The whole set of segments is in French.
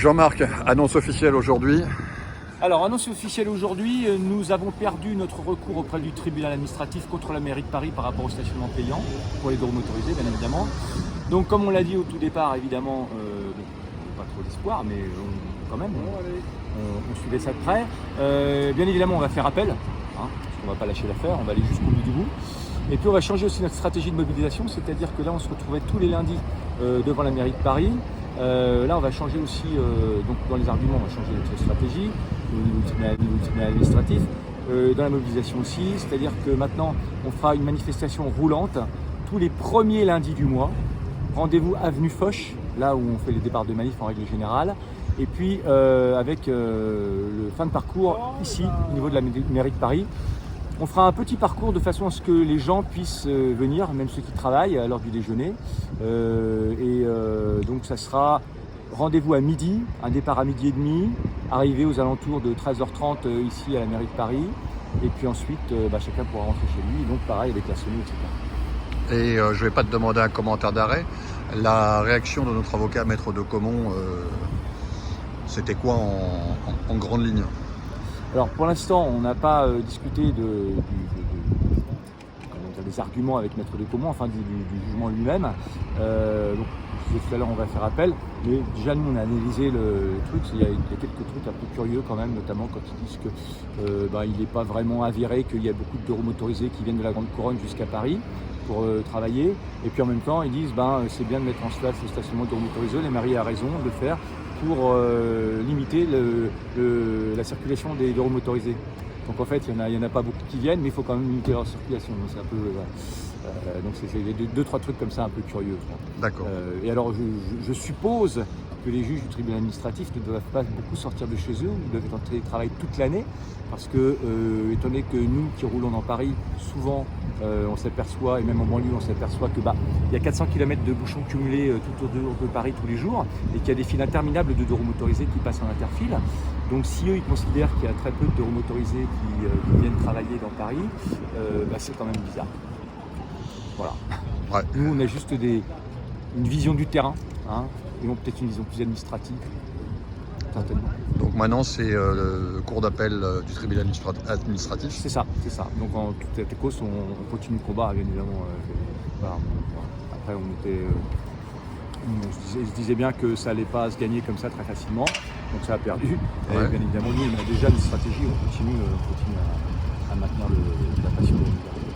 Jean-Marc, annonce officielle aujourd'hui. Alors, annonce officielle aujourd'hui, nous avons perdu notre recours auprès du tribunal administratif contre la mairie de Paris par rapport au stationnement payant pour les deux roues motorisées, bien évidemment. Donc, comme on l'a dit au tout départ, évidemment, pas trop d'espoir, mais quand même, on suivait ça de près. Bien évidemment, on va faire appel, parce qu'on ne va pas lâcher l'affaire, on va aller jusqu'au bout du bout. Et puis, on va changer aussi notre stratégie de mobilisation, c'est-à-dire que là, on se retrouvait tous les lundis devant la mairie de Paris. Là, on va changer aussi, donc dans les arguments, on va changer notre stratégie au niveau du tribunal administratif, dans la mobilisation aussi, c'est-à-dire que maintenant, on fera une manifestation roulante tous les premiers lundis du mois. Rendez-vous avenue Foch, là où on fait les départs de manif en règle générale, et puis avec le fin de parcours ici, au niveau de la mairie de Paris. On fera un petit parcours de façon à ce que les gens puissent venir, même ceux qui travaillent, à l'heure du déjeuner. Donc ça sera rendez-vous à midi, un départ à midi et demi, arrivé aux alentours de 13h30 ici à la mairie de Paris. Et puis ensuite, chacun pourra rentrer chez lui, donc pareil avec la sonnette, etc. Et je ne vais pas te demander un commentaire d'arrêt. La réaction de notre avocat, Maître de Caumont, c'était quoi en grande ligne? Alors pour l'instant, on n'a pas discuté des arguments avec Maître de Caumont, enfin du jugement lui-même. Donc tout à l'heure, on va faire appel. Mais déjà, nous, on a analysé le truc. Il y a quelques trucs un peu curieux quand même, notamment quand ils disent qu'il n'est pas vraiment avéré qu'il y a beaucoup de roues motorisées qui viennent de la Grande Couronne jusqu'à Paris pour travailler. Et puis en même temps, ils disent c'est bien de mettre en place le stationnement de roues motorisées. La mairie a raison de le faire pour limiter la circulation des roues motorisées. Donc en fait, il n'y en a pas beaucoup qui viennent, mais il faut quand même limiter leur circulation. Donc c'est un peu, donc c'est deux, trois trucs comme ça un peu curieux. D'accord. Et alors je suppose que les juges du tribunal administratif ne doivent pas beaucoup sortir de chez eux, ils doivent être en télétravail toute l'année, parce que, étant donné que nous qui roulons dans Paris, souvent on s'aperçoit, et même en banlieue, on s'aperçoit que il y a 400 km de bouchons cumulés tout autour de Paris tous les jours, et qu'il y a des files interminables de deux roues motorisées qui passent en interfile. Donc si eux ils considèrent qu'il y a très peu de roues motorisées qui viennent travailler dans Paris, c'est quand même bizarre. Voilà. Ouais. Nous on a juste une vision du terrain, et ont peut-être une vision plus administrative, certainement. Donc maintenant, c'est le cours d'appel du tribunal administratif. C'est ça. Donc en toute cette cause, on continue le combat, bien évidemment. Après, on se disait bien que ça n'allait pas se gagner comme ça très facilement, donc ça a perdu. Ouais. Et bien évidemment, nous, on a déjà une stratégie, on continue à maintenir la passion.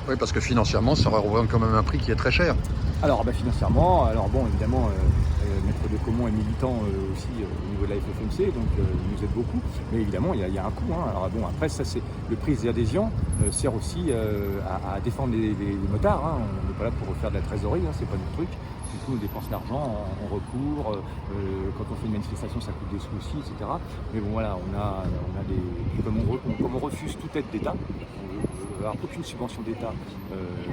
Oui, parce que financièrement, ça représente quand même un prix qui est très cher. Alors financièrement, évidemment, Maître de Caumont est militant aussi au niveau de la FFMC, donc il nous aide beaucoup. Mais évidemment, il y a un coût. Alors après, ça c'est le prix des adhésions sert aussi à défendre les motards. On n'est pas là pour faire de la trésorerie, c'est pas notre truc. Du coup, on dépense l'argent en recours. Quand on fait une manifestation, ça coûte des sous aussi, etc. Mais bon, voilà, on a des. Comme on refuse toute aide d'État, on ne veut aucune subvention d'État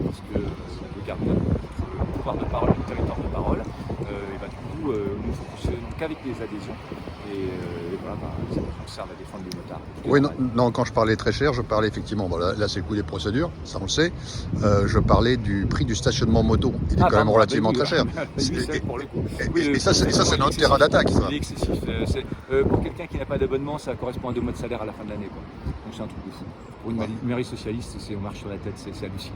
parce que le gardien le pouvoir de parole, le territoire de parole, du coup, nous ne fonctionnons qu'avec les adhésions. Et voilà, ça nous sert à défendre les motards. Oui, non, quand je parlais très cher, je parlais effectivement, là c'est le coût des procédures, ça on le sait. Je parlais du prix du stationnement moto. Il est quand même relativement très cher. Et ça, c'est notre terrain d'attaque. Il est excessif. Pour quelqu'un qui n'a pas d'abonnement, ça correspond à 2 mois de salaire à la fin de l'année. Donc c'est un truc de fou. Pour une mairie socialiste, on marche sur la tête, c'est hallucinant.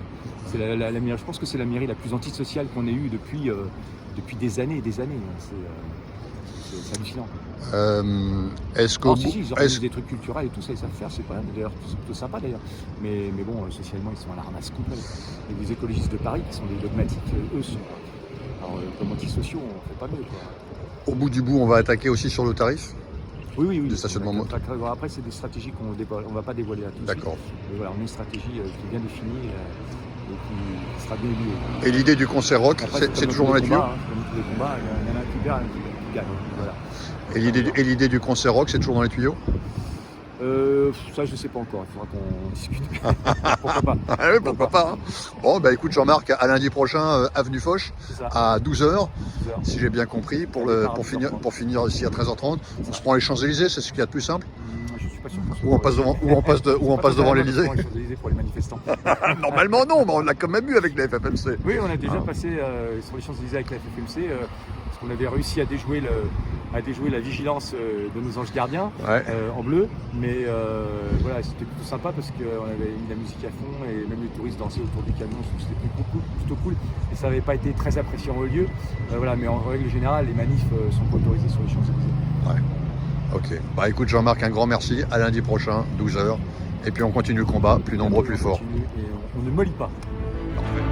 Je pense que c'est la mairie la plus antisociale qu'on ait eue depuis des années et des années. C'est hallucinant. Ils organisent des trucs culturels et tout ça, ils savent faire, c'est pas d'ailleurs plutôt sympa d'ailleurs. Mais bon, socialement, ils sont à la ramasse complète. Et les écologistes de Paris qui sont des dogmatiques, eux sont. Alors, comme antisociaux, on fait pas mieux. Au bout du bout, on va attaquer aussi sur le tarif. Oui. Du stationnement moto. Après, c'est des stratégies qu'on ne va pas dévoiler à tous. D'accord. Voilà, on a une stratégie qui est bien définie et qui sera bien liée. Et l'idée du concert rock, c'est toujours dans les tuyaux. Il y en a un qui perd et un qui gagne. Voilà. Et l'idée du concert rock, c'est toujours dans les tuyaux? Ça, je ne sais pas encore, il faudra qu'on discute. Pourquoi pas? Oui, pourquoi pas. Bon, écoute Jean-Marc, à lundi prochain, avenue Foch, à 12h, si j'ai bien compris, pour finir ici à 13h30. On se prend les Champs-Élysées, c'est ce qu'il y a de plus simple. Je suis pas sûr. Ou on passe devant l'Élysée. Pour les manifestants. Normalement non, mais on l'a quand même eu avec la FFMC. Oui, on a déjà passé sur les Champs-Élysées avec la FFMC, parce qu'on avait réussi à déjouer a déjoué la vigilance de nos anges gardiens en bleu. Mais voilà, c'était plutôt sympa parce qu'on avait mis la musique à fond et même les touristes dansaient autour du camion, c'était plutôt cool. Et ça n'avait pas été très apprécié en haut lieu. Voilà, mais en règle générale, les manifs sont pas autorisés sur les Champs-Élysées. Ok. Bah écoute Jean-Marc, un grand merci. À lundi prochain, 12h. Et puis on continue le combat, plus nombreux, plus forts. On ne mollit pas. Parfait.